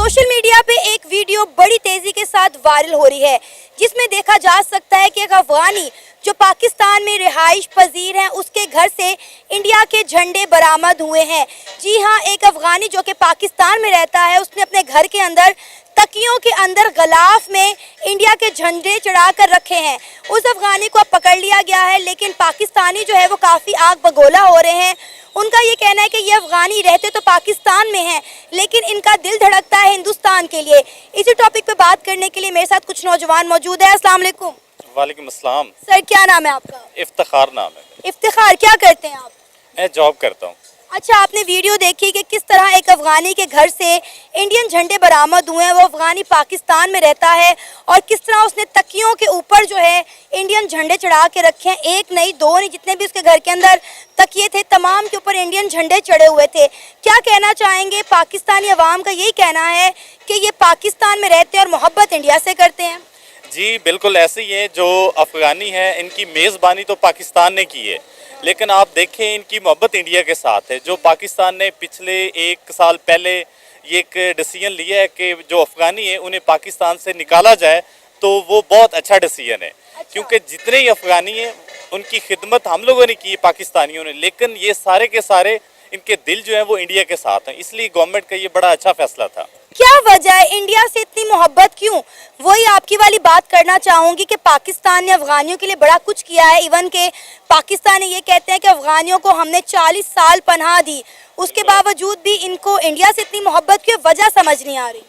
Social media पे एक video बड़ी तेजी के साथ वायरल हो रही है, जिसमें देखा जा सकता है कि एक अफगानी जो पाकिस्तान में रिहाइश पजीर है, उसके घर से इंडिया के झंडे बरामद हुए हैं। जी हाँ, एक अफगानी जो कि पाकिस्तान में रहता है, उसने अपने घर के अंदर तकियों के अंदर गलाफ में इंडिया के झंडे चढ़ा कर रखे हैं। उस अफगानी को अब पकड़ लिया गया है, लेकिन पाकिस्तानी जो है वो काफ़ी आग बगोला हो रहे हैं। उनका ये कहना है कि ये अफगानी रहते तो पाकिस्तान में हैं, लेकिन इनका दिल धड़कता है हिंदुस्तान के लिए। इसी टॉपिक पे बात करने के लिए मेरे साथ कुछ नौजवान मौजूद है। अस्सलाम वालेकुम। वालेकुम अस्सलाम। सर, क्या नाम है आपका? इफ्तिखार नाम है। इफ्तिखार, क्या करते हैं आप? मैं जॉब करता हूँ। अच्छा, आपने वीडियो देखी कि किस तरह एक अफगानी के घर से इंडियन झंडे बरामद हुए हैं। वो अफगानी पाकिस्तान में रहता है और किस तरह उसने तकियों के ऊपर जो है इंडियन झंडे चढ़ा के रखे हैं। एक नहीं, दो नहीं, जितने भी उसके घर के अंदर तकिए थे, तमाम के ऊपर इंडियन झंडे चढ़े हुए थे। क्या कहना चाहेंगे? पाकिस्तानी अवाम का यही कहना है कि ये पाकिस्तान में रहते हैं और मोहब्बत इंडिया से करते हैं। जी बिल्कुल ऐसे ही है। जो अफगानी है, इनकी मेज़बानी तो पाकिस्तान ने की है, लेकिन आप देखें इनकी मोहब्बत इंडिया के साथ है। जो पाकिस्तान ने पिछले 1 साल पहले ये एक डिसीजन लिया है कि जो अफगानी है उन्हें पाकिस्तान से निकाला जाए, तो वो बहुत अच्छा डिसीजन है। क्योंकि जितने ही अफगानी हैं उनकी खिदमत हम लोगों ने की है पाकिस्तानियों ने, लेकिन ये सारे के सारे इनके दिल जो है वो इंडिया के साथ हैं। इसलिए गवर्नमेंट का ये बड़ा अच्छा फैसला था। क्या वजह है, इंडिया से इतनी मोहब्बत क्यों? वही आपकी वाली बात करना चाहूँगी कि पाकिस्तान ने अफगानियों के लिए बड़ा कुछ किया है। इवन के पाकिस्तान ये कहते हैं कि अफगानियों को हमने 40 साल पनाह दी, उसके बावजूद भी इनको इंडिया से इतनी मोहब्बत की वजह समझ नहीं आ रही।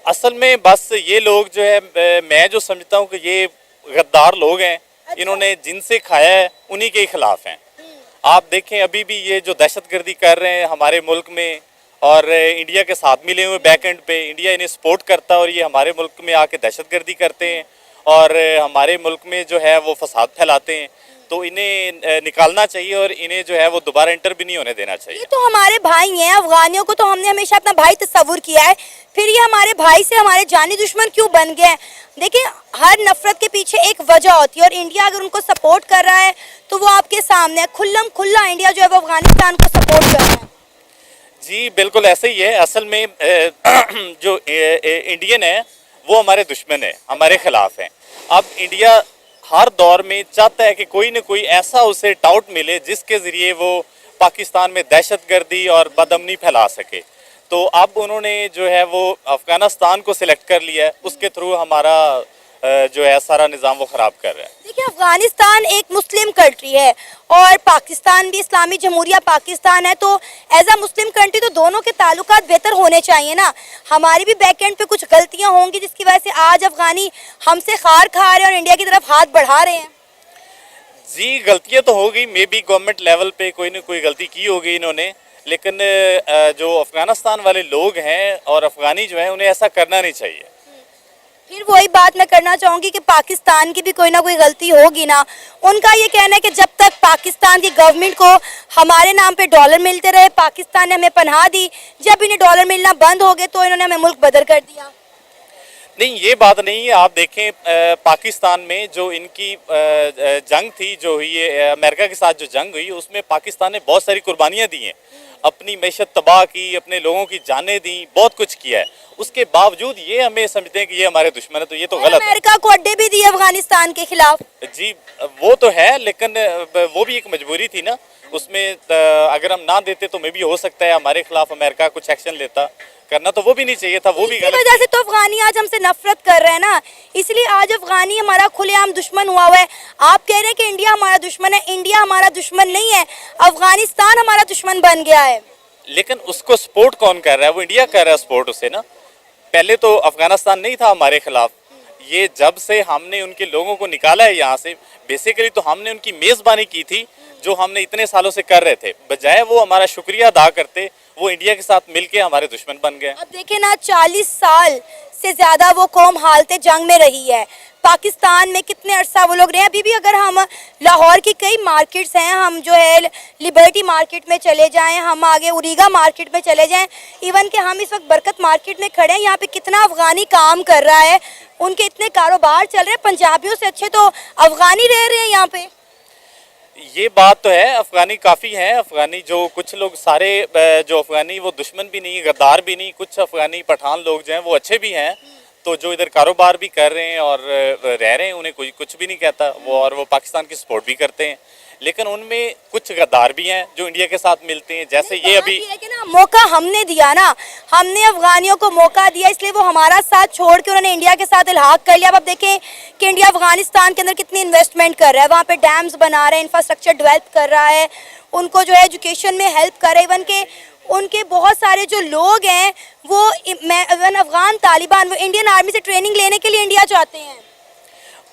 असल में बस ये लोग जो है, मैं जो समझता हूँ कि ये गद्दार लोग हैं। अच्छा। इन्होंने जिनसे खाया है उन्हीं के खिलाफ हैं। आप देखें अभी भी ये जो दहशतगर्दी कर रहे हैं हमारे मुल्क में, और इंडिया के साथ मिले हुए बैक एंड पे, इंडिया इन्हें सपोर्ट करता है और ये हमारे मुल्क में आके दहशतगर्दी करते हैं और हमारे मुल्क में जो है वो फसाद फैलाते हैं। तो इन्हें निकालना चाहिए और इन्हें जो है वो दोबारा एंटर भी नहीं होने देना चाहिए। ये तो हमारे भाई हैं। अफगानियों को तो हमने हमेशा अपना भाई तस्वुर किया है, फिर ये हमारे भाई से हमारे जानी दुश्मन क्यों बन गए हैं? देखिए, हर नफरत के पीछे एक वजह होती है और इंडिया अगर उनको सपोर्ट कर रहा है तो वो आपके सामने है। खुल्लम खुल्ला इंडिया जो है वो अफगानिस्तान को सपोर्ट कर रहा है। जी बिल्कुल ऐसे ही है। असल में जो इंडियन है वो हमारे दुश्मन है, हमारे खिलाफ है। अब इंडिया हर दौर में चाहता है कि कोई न कोई ऐसा उसे टाउट मिले जिसके ज़रिए वो पाकिस्तान में दहशतगर्दी और बदअमनी फैला सके। तो अब उन्होंने जो है वो अफ़गानिस्तान को सिलेक्ट कर लिया है, उसके थ्रू हमारा जो है सारा निज़ाम वो ख़राब कर रहा है। देखिए, अफगानिस्तान एक मुस्लिम कंट्री है और पाकिस्तान भी इस्लामी जमहूरिया पाकिस्तान है, तो एज अ मुस्लिम कंट्री तो दोनों के ताल्लुकात बेहतर होने चाहिए ना। हमारी भी बैक एंड पे कुछ गलतियां होंगी जिसकी वजह से आज अफगानी हमसे खार खा रहे हैं और इंडिया की तरफ हाथ बढ़ा रहे हैं। जी गलतियां तो हो गई, मे बी गवर्नमेंट लेवल पे कोई ना कोई गलती की होगी इन्होंने, लेकिन जो अफगानिस्तान वाले लोग हैं और अफगानी जो है उन्हें ऐसा करना नहीं चाहिए। फिर वही बात मैं करना चाहूँगी कि पाकिस्तान की भी कोई ना कोई गलती होगी ना। उनका ये कहना है कि जब तक पाकिस्तान की गवर्नमेंट को हमारे नाम पे डॉलर मिलते रहे, पाकिस्तान ने हमें पनाह दी, जब इन्हें डॉलर मिलना बंद हो गए तो इन्होंने हमें मुल्क बदर कर दिया। नहीं, ये बात नहीं है। आप देखें पाकिस्तान में जो इनकी जंग थी, जो हुई अमेरिका के साथ जो जंग हुई, उसमें पाकिस्तान ने बहुत सारी कुर्बानियाँ दी हैं, अपनी मैशत तबाह की, अपने लोगों की जानें दी, बहुत कुछ किया है। उसके बावजूद ये हमें समझते हैं कि ये हमारे दुश्मन है, तो ये तो गलत है। अमेरिका को अड्डे भी दिए अफगानिस्तान के खिलाफ। जी वो तो है, लेकिन वो भी एक मजबूरी थी ना। उसमें अगर हम ना देते तो मे भी हो सकता है हमारे खिलाफ अमेरिका कुछ एक्शन लेता। करना तो वो भी नहीं चाहिए था, वो भी गलत। इसी वजह से तो अफगानी आज हमसे नफरत कर रहे हैं ना, इसलिए आज अफगानी हमारा खुलेआम दुश्मन हुआ हुआ है। आप कह रहे हैं कि इंडिया हमारा दुश्मन है, इंडिया हमारा दुश्मन नहीं है, अफगानिस्तान हमारा दुश्मन बन गया है। लेकिन उसको सपोर्ट कौन कर रहा है? वो इंडिया कर रहा है सपोर्ट उसे ना। पहले तो अफगानिस्तान नहीं था हमारे खिलाफ। ये जब से हमने उनके लोगों को निकाला है यहाँ से, बेसिकली तो हमने उनकी मेज़बानी की थी जो हमने इतने सालों से कर रहे थे। बजाय वो हमारा शुक्रिया अदा करते, वो इंडिया के साथ मिलके हमारे दुश्मन बन गए। अब देखें ना, 40 साल से ज़्यादा वो कौम हालते जंग में रही है। पाकिस्तान में कितने अरसा वो लोग रहे हैं। अभी भी अगर हम लाहौर की कई मार्केट्स हैं, हम जो है लिबर्टी मार्केट में चले जाएं, हम आगे उरीगा मार्केट में चले जाएं, इवन कि हम इस वक्त बरकत मार्केट में खड़े हैं, यहाँ पे कितना अफगानी काम कर रहा है, उनके इतने कारोबार चल रहे हैं। पंजाबियों से अच्छे तो अफगानी रह रहे हैं यहाँ पे। ये बात तो है, अफगानी काफ़ी हैं। अफगानी जो कुछ लोग सारे जो अफगानी वो दुश्मन भी नहीं, गद्दार भी नहीं। कुछ अफगानी पठान लोग जो हैं वो अच्छे भी हैं, तो जो इधर कारोबार भी कर रहे हैं और रह रहे हैं, उन्हें कोई कुछ भी नहीं कहता वो, और वो पाकिस्तान की सपोर्ट भी करते हैं। लेकिन उनमें कुछ गद्दार भी हैं जो इंडिया के साथ मिलते हैं, जैसे ये अभी है कि ना, मौका हमने दिया ना, हमने अफगानियों को मौका दिया, इसलिए वो हमारा साथ छोड़ के उन्होंने इंडिया के साथ इल्हाक कर लिया। अब आप देखें कि इंडिया अफगानिस्तान के अंदर कितनी इन्वेस्टमेंट कर रहा है, वहाँ पे डैम्स बना रहे हैं, इंफ्रास्ट्रक्चर डेवलप कर रहा है, उनको जो है एजुकेशन में हेल्प कर रहे हैं। इवन के उनके बहुत सारे जो लोग हैं वो इवन अफगान तालिबान वो इंडियन आर्मी से ट्रेनिंग लेने के लिए इंडिया जाते हैं।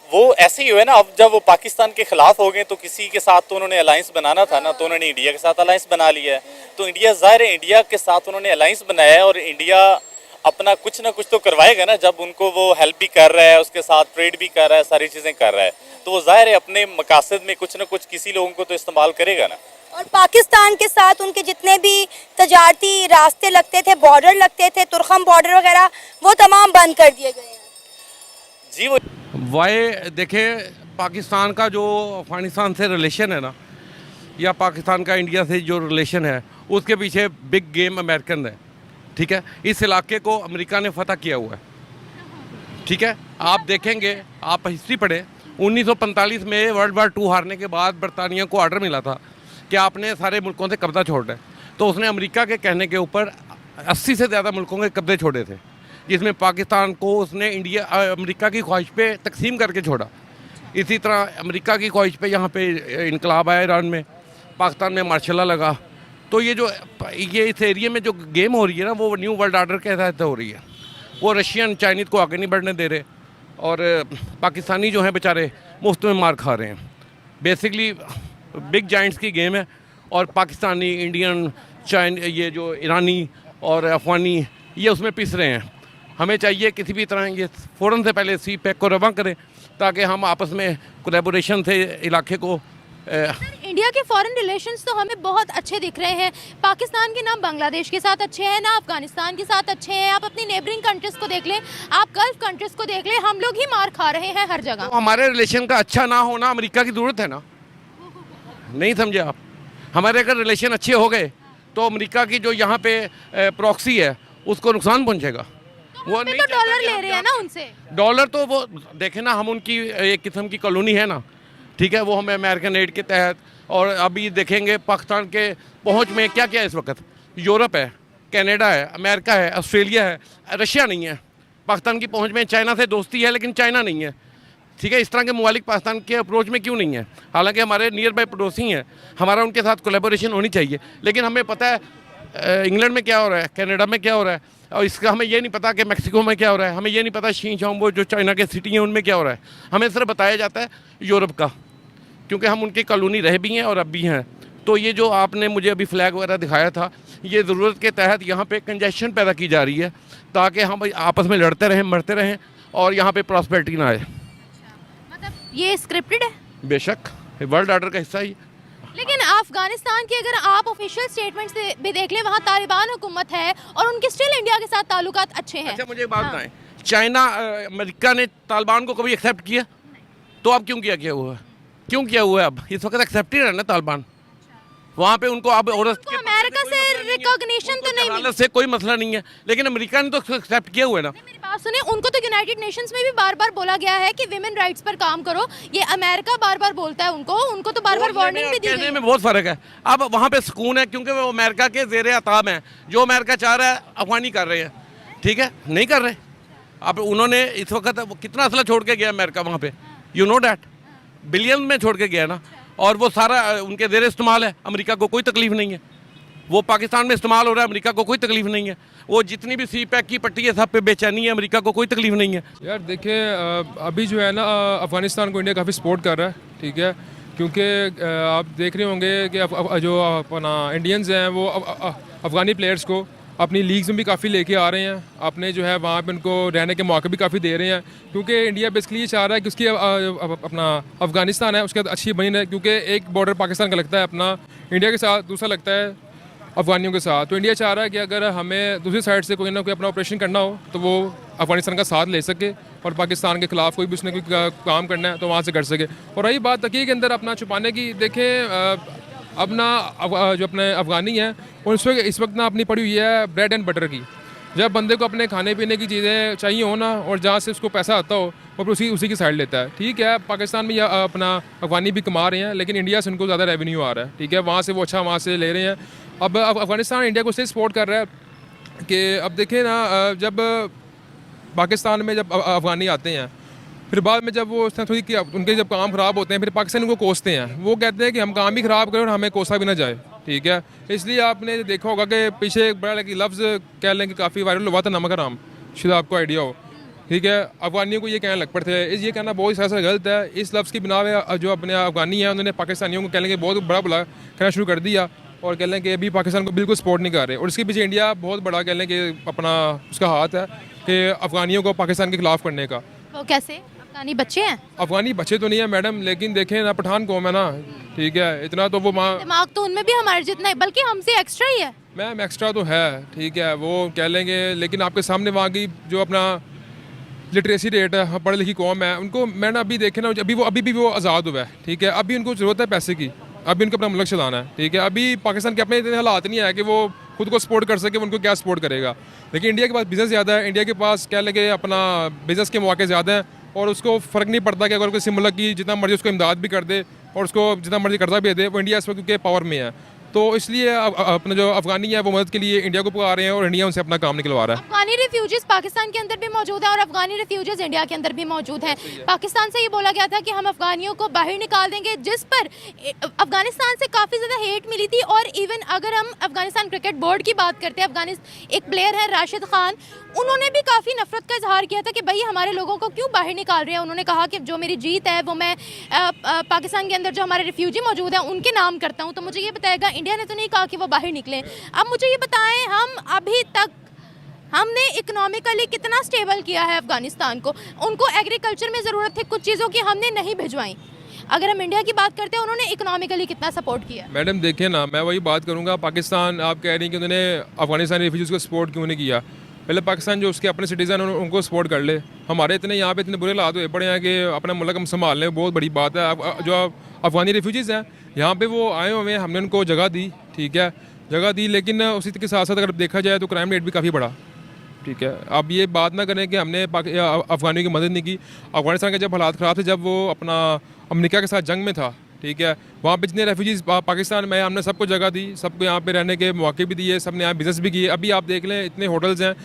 वो ऐसे ही हुए ना, अब जब वो पाकिस्तान के खिलाफ हो गए तो किसी के साथ तो उन्होंने अलायंस बनाना था ना, तो उन्होंने इंडिया के साथ अलायंस बना लिया है। तो इंडिया, जाहिर है इंडिया के साथ उन्होंने अलायंस बनाया है, और इंडिया अपना कुछ ना कुछ तो करवाएगा ना, जब उनको वो हेल्प भी कर रहा है, उसके साथ ट्रेड भी कर रहा है, सारी चीज़ें कर रहा है, तो वो जाहिर है अपने मकासद में कुछ ना कुछ किसी लोगों को तो इस्तेमाल करेगा ना। और पाकिस्तान के साथ उनके जितने भी तजारती रास्ते लगते थे, बॉर्डर लगते थे, तुर्खम बॉर्डर वगैरह, वो तमाम बंद कर दिए गए हैं। जी वो वाई देखें, पाकिस्तान का जो अफ़गानिस्तान से रिलेशन है ना, या पाकिस्तान का इंडिया से जो रिलेशन है, उसके पीछे बिग गेम अमेरिकन है। ठीक है, इस इलाके को अमेरिका ने फतह किया हुआ है। ठीक है, आप देखेंगे, आप हिस्ट्री पढ़ें, 1945 में वर्ल्ड वार 2 हारने के बाद बरतानिया को ऑर्डर मिला था कि आपने सारे मुल्कों से कब्ज़ा छोड़ना है, तो उसने अमेरिका के कहने के ऊपर 80 से ज़्यादा मुल्कों के कब्ज़े छोड़े थे, जिसमें पाकिस्तान को उसने अमेरिका की ख्वाहिश पे तकसीम करके छोड़ा। इसी तरह अमेरिका की ख्वाहिश पे यहाँ पे इनकलाब आया ईरान में, पाकिस्तान में मार्शल लॉ लगा। तो ये इस एरिया में जो गेम हो रही है ना, वो न्यू वर्ल्ड ऑर्डर के तहत हो रही है। वो रशियन चाइनीज़ को आगे नहीं बढ़ने दे रहे, और पाकिस्तानी जो हैं बेचारे मुफ्त में मार खा रहे हैं। बेसिकली बिग जाइंट्स की गेम है, और पाकिस्तानी, इंडियन, ये जो ईरानी और अफ़गानी, ये उसमें पिस रहे हैं। हमें चाहिए किसी भी तरह ये फ़ौरन से पहले सी पैक को रवा करें, ताकि हम आपस में कोलैबोरेशन से इलाके को इंडिया के फॉरेन रिलेशंस तो हमें बहुत अच्छे दिख रहे हैं। पाकिस्तान के ना बांग्लादेश के साथ अच्छे हैं, ना अफगानिस्तान के साथ अच्छे हैं। आप अपनी नेबरिंग कंट्रीज़ को देख लें, आप गल्फ कंट्रीज़ को देख लें, हम लोग ही मार खा रहे हैं हर जगह। तो हमारे रिलेशन का अच्छा ना होना अमेरिका की ज़रूरत है ना, नहीं समझे आप? हमारे अगर रिलेशन अच्छे हो गए तो अमेरिका की जो यहाँ पे प्रॉक्सी है उसको नुकसान पहुँचेगा। वो हम भी तो डॉलर ले रहे हैं ना उनसे। डॉलर तो वो देखें ना, हम उनकी एक किस्म की कॉलोनी है ना, ठीक है, वो हमें अमेरिकन एड के तहत। और अभी देखेंगे पाकिस्तान के पहुंच में क्या क्या है इस वक्त, यूरोप है, कनाडा है, अमेरिका है, ऑस्ट्रेलिया है, रशिया नहीं है। पाकिस्तान की पहुंच में चाइना से दोस्ती है, लेकिन चाइना नहीं है। ठीक है, इस तरह के ममालिक पाकिस्तान के अप्रोच में क्यों नहीं है? हालांकि हमारे नियर बाय पड़ोसी हैं, हमारा उनके साथ कोलैबोरेशन होनी चाहिए। लेकिन हमें पता है इंग्लैंड में क्या हो रहा है, कनाडा में क्या हो रहा है, और इसका हमें ये नहीं पता कि मैक्सिको में क्या हो रहा है। हमें ये नहीं पता शीशोंग वो जो चाइना के सिटी हैं उनमें क्या हो रहा है। हमें सिर्फ बताया जाता है यूरोप का, क्योंकि हम उनकी कॉलोनी रह भी हैं और अब भी हैं। तो ये जो आपने मुझे अभी फ्लैग वगैरह दिखाया था, ये ज़रूरत के तहत यहाँ पे कंजेशन पैदा की जा रही है, ताकि हम आपस में लड़ते रहें, मरते रहें, और यहाँ पे प्रॉस्पेरिटी ना आए। मतलब ये स्क्रिप्टेड है? बेशक, वर्ल्ड ऑर्डर का हिस्सा ही। लेकिन अफगानिस्तान की अगर आप ऑफिशियल स्टेटमेंट्स भी देख लें, वहाँ तालिबान हुकूमत है और उनके स्टिल इंडिया के साथ ताल्लुकात अच्छे हैं। अच्छा, मुझे एक बात बताएं, चाइना, अमेरिका ने तालिबान को कभी एक्सेप्ट किया? तो अब क्यों हुआ है? क्यों किया हुआ है? अब इस वक्त एक्सेप्ट ही है ना तालिबान। वहाँ पे उनको अब और अमेरिका से रिकॉग्निशन तो नहीं मिली, से कोई मसला नहीं है, लेकिन अमेरिका ने तो एक्सेप्ट किया हुआ है ना। मेरी बात सुने, उनको तो यूनाइटेड नेशंस में भी बार बार बोला गया है कि विमेन राइट्स पर काम करो। ये अमेरिका बार बार बोलता है उनको तो बार बार वार्निंग भी दी गई है। में बहुत फर्क है। अब वहाँ पे सुकून है, क्योंकि वो अमेरिका के ज़ेर अताब हैं। जो अमेरिका चाह रहा है अफगानी कर रहे हैं, ठीक है, नहीं कर रहे। अब उन्होंने इस वक्त कितना असला छोड़ के गया अमेरिका वहाँ पे, यू नो डैट, बिलियन में छोड़ के गया ना, और वो सारा उनके ज़ेर इस्तेमाल है। अमेरिका को कोई तकलीफ नहीं है, वो पाकिस्तान में इस्तेमाल हो रहा है, अमेरिका को कोई तकलीफ नहीं है। वो जितनी भी सी पैक की पट्टी है सब पे बेचैनी है, अमेरिका को कोई तकलीफ नहीं है। यार देखिए, अभी जो है ना अफ़गानिस्तान को इंडिया काफ़ी सपोर्ट कर रहा है, ठीक है, क्योंकि आप देख रहे होंगे कि जो अपना इंडियंस हैं वो अफ़गानी प्लेयर्स को अपनी लीग्स में भी काफ़ी लेके आ रहे हैं। अपने जो है वहाँ पे उनको रहने के मौके भी काफ़ी दे रहे हैं, क्योंकि इंडिया बेसिकली ये चाह रहा है कि उसकी अपना अफ़गानिस्तान है उसके साथ अच्छी बनी रहे, क्योंकि एक बॉर्डर पाकिस्तान का लगता है अपना इंडिया के साथ, दूसरा लगता है अफगानियों के साथ। तो इंडिया चाह रहा है कि अगर हमें दूसरी साइड से कोई ना कोई अपना ऑपरेशन करना हो तो वो अफगानिस्तान का साथ ले सके और पाकिस्तान के खिलाफ कोई भी उसने कोई काम करना है तो वहाँ से कर सके। और रही बात तकिए के अंदर अपना छुपाने की, देखें अपना जो अपने अफगानी हैं उन इस वक्त ना अपनी पड़ी हुई है ब्रेड एंड बटर की। जब बंदे को अपने खाने पीने की चीज़ें चाहिए हो ना और जहाँ से उसको पैसा आता हो वो फिर उसी की साइड लेता है। ठीक है, पाकिस्तान में अपना अफगानी भी कमा रहे हैं लेकिन इंडिया से उनको ज़्यादा रेवेन्यू आ रहा है। ठीक है, वहाँ से वो अच्छा वहाँ से ले रहे हैं। अब अफगानिस्तान इंडिया को इसलिए सपोर्ट कर रहा है कि अब देखें ना, जब पाकिस्तान में जब अफगानी आते हैं फिर बाद में जब वो थोड़ी उनके जब काम ख़राब होते हैं फिर पाकिस्तान उनको कोसते हैं। वो कहते हैं कि हम काम भी ख़राब करें और हमें कोसा भी ना जाए। ठीक है, इसलिए आपने देखा होगा कि पीछे एक बड़ा लफ्ज़ कह लें कि काफ़ी वायरल हुआ था, नमक हराम, शायद आपको आइडिया हो। ठीक है, अफगानियों को ये कहने लग पड़ते हैं, ये कहना बहुत सा गलत है। इस लफ्ज़ की बिना पे जो अपने अफगानी हैं उन्होंने पाकिस्तानियों को कह लेंगे बहुत बड़ा बुला कहना शुरू कर दिया और कह लें कि अभी पाकिस्तान को बिल्कुल सपोर्ट नहीं कर रहे। और इसके पीछे इंडिया बहुत बड़ा कह लें कि अपना उसका हाथ है कि अफगानियों को पाकिस्तान के खिलाफ करने का। वो कैसे? अफगानी बच्चे हैं? अफगानी बच्चे तो नहीं है मैडम, लेकिन देखें ना पठान कौम है ना। ठीक है, इतना तो वो दिमाग तो उनमें भी हमारे जितना है, बल्कि हमसे एक्स्ट्रा ही है। मैम एक्स्ट्रा तो है। ठीक है, वो कह लेंगे, लेकिन आपके सामने वहाँ की जो अपना लिटरेसी रेट है, पढ़ी लिखी कौम है, उनको मैंने अभी देखे ना, अभी भी वो आज़ाद हुआ है। ठीक है, अभी उनको ज़रूरत है पैसे की, अभी उनको अपना मुल्क चलाना है। ठीक है, अभी पाकिस्तान के अपने इतने हालात नहीं है कि वो खुद को सपोर्ट कर सके, उनको क्या सपोर्ट करेगा। लेकिन इंडिया के पास बिज़नेस ज़्यादा है, इंडिया के पास कह लेंगे अपना बिज़नेस के मौके ज़्यादा हैं और उसको फ़र्क नहीं पड़ता कि अगर किसी मुल्क की जितना मर्जी उसको इमदाद भी कर दे और उसको जितना मर्जी कर्जा भी दे, वो इंडिया इस वक्त के पावर में है। तो इसलिए अपने जो अफगानी है वो मदद के लिए इंडिया को पुकार रहे हैं और इंडिया उनसे अपना काम निकलवा रहा है। अफगानी रिफ्यूजीज पाकिस्तान के अंदर भी मौजूद है और अफगानी रिफ्यूजीज इंडिया के अंदर भी मौजूद हैं। पाकिस्तान से ये बोला गया था कि हम अफगानियों को बाहर निकाल देंगे, जिस पर अफगानिस्तान से काफ़ी ज़्यादा हेट मिली थी। और इवन अगर हम अफगानिस्तान क्रिकेट बोर्ड की बात करते हैं, एक प्लेयर है राशिद खान, उन्होंने भी काफ़ी नफरत का इजहार किया था कि भाई हमारे लोगों को क्यों बाहर निकाल रहे हैं। उन्होंने कहा कि जो मेरी जीत है वो मैं पाकिस्तान के अंदर जो हमारे रिफ्यूजी मौजूद हैं उनके नाम करता हूँ। तो मुझे ये बताएगा, इंडिया ने तो नहीं कहा कि वो बाहर निकले। अब मुझे ये बताएं, हम अभी तक हमने इकोनॉमिकली कितना स्टेबल किया है अफगानिस्तान को? उनको एग्रीकल्चर में ज़रूरत थी कुछ चीज़ों की, हमने नहीं भिजवाई। अगर हम इंडिया की बात करते हैं, उन्होंने इकोनॉमिकली कितना सपोर्ट किया? मैडम देखिए ना, मैं वही बात करूँगा, पाकिस्तान आप कह रही हैं कि उन्होंने अफगानिस्तानी रिफ्यूजीज़ को सपोर्ट क्यों नहीं किया। पहले पाकिस्तान जो उसके अपने सिटीज़न उनको सपोर्ट कर ले। हमारे इतने यहाँ पे इतने बुरे हालात हुए पड़े हैं कि अपना मुल्क हम संभाल लें, बहुत बड़ी बात है। जो अफगानी रिफ्यूजीज़ हैं यहाँ पे वो आए हुए हैं, हमने उनको जगह दी। ठीक है, जगह दी, लेकिन उसी के साथ साथ अगर देखा जाए तो क्राइम रेट भी काफ़ी बढ़ा। ठीक है, अब ये बात ना करें कि हमने अफगानियों की मदद नहीं की। अफगानिस्तान के जब हालात ख़राब थे, जब वो अपना अमेरिका के साथ जंग में था, ठीक है, वहाँ पे जितने रेफ्यूजीज़ पाकिस्तान में हमने सबको जगह दी, सबको यहाँ पे रहने के मौके भी दिए, सब ने यहाँ बिज़नेस भी किए। अभी आप देख लें इतने होटल्स हैं